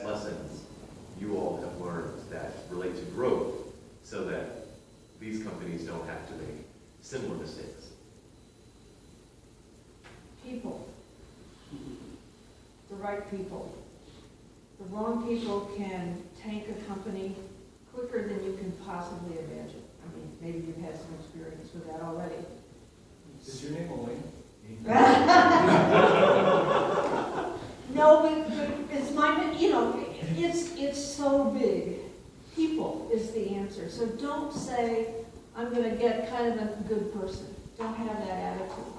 lessons you all have learned that relate to growth so that these companies don't have to make similar mistakes? People. The right people. The wrong people can tank a company quicker than you can possibly imagine. I mean, maybe you've had some experience with that already. Is your name Elaine? No, but it's my, you know, it's so big. People is the answer. So don't say, I'm going to get kind of a good person. Don't have that attitude.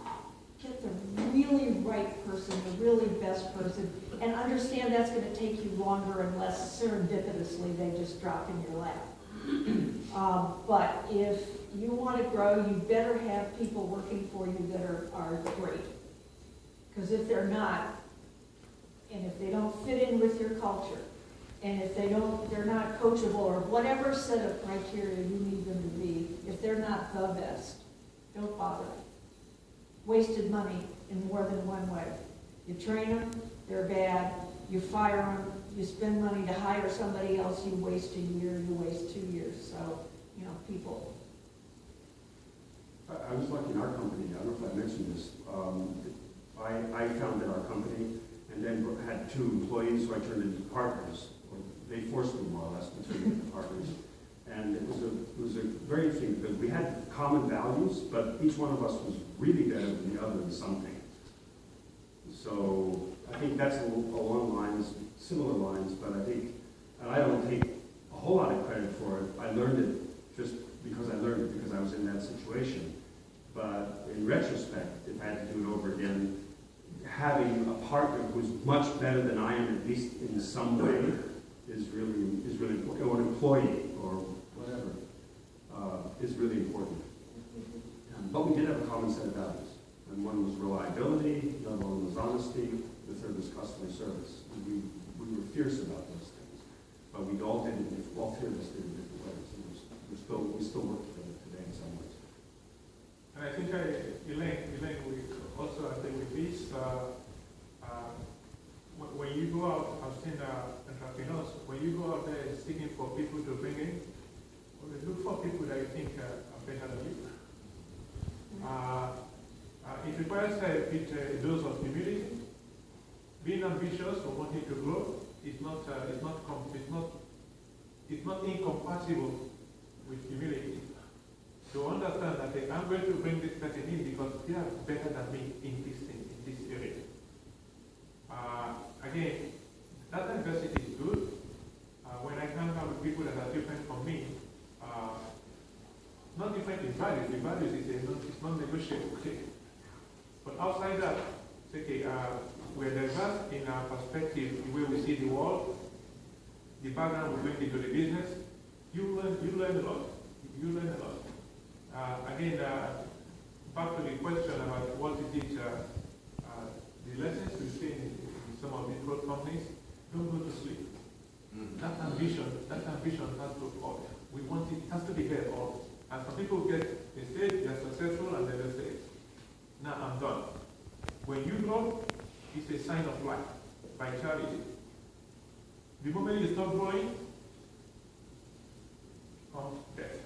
Get the really right person, the really best person, and understand that's going to take you longer unless serendipitously they just drop in your lap. But if you want to grow, you better have people working for you that are great. Because if they're not, and if they don't fit in with your culture, and if they're not coachable or whatever set of criteria you need them to be, if they're not the best, don't bother. Wasted money in more than one way. You train them, they're bad. You fire them, you spend money to hire somebody else, you waste a year, you waste 2 years. So, you know, people. I was lucky in our company, I don't know if I mentioned this, I founded our company and then had 2 employees who I turned into partners. They forced me more or less to turn into partners. And it was a very interesting because we had common values, but each one of us was really better than the other in something. So I think that's along lines, similar lines, but I think, and I don't take a whole lot of credit for it. I learned it just because I learned it because I was in that situation. But in retrospect, if I had to do it over again, having a partner who's much better than I am, at least in some way, is really important, or an employee, or whatever, is really important. But we did have a common set of values. And one was reliability, the other one was honesty, the third was customer service. And we were fierce about those things. But we all 3 of us did it in different ways. And we still work together today in some ways. And I think Elaine, we also, I think with this, when you go out, I've seen entrepreneurs, when you go out there seeking for people to bring in, look for people that you think are better than you. It requires a dose of humility. Being ambitious or wanting to grow is not incompatible with humility. To understand that I'm going to bring this person in because they are better than me in this thing, in this area. Again, that diversity is good. When I come out with people that are different from me, not different in values. The values is non-negotiable. Okay. But outside that, it's okay. We're diverse in our perspective, the way we see the world, the background we bring into the business. You learn a lot. You learn a lot. Again, back to the question about what is it, the lessons we've seen in some of these growth companies, don't go to sleep. That ambition has to fall. We want it has to be there always. And some people get, they say they're successful and then they say, now I'm done. When you grow, it's a sign of life, vitality. The moment you stop growing, comes death.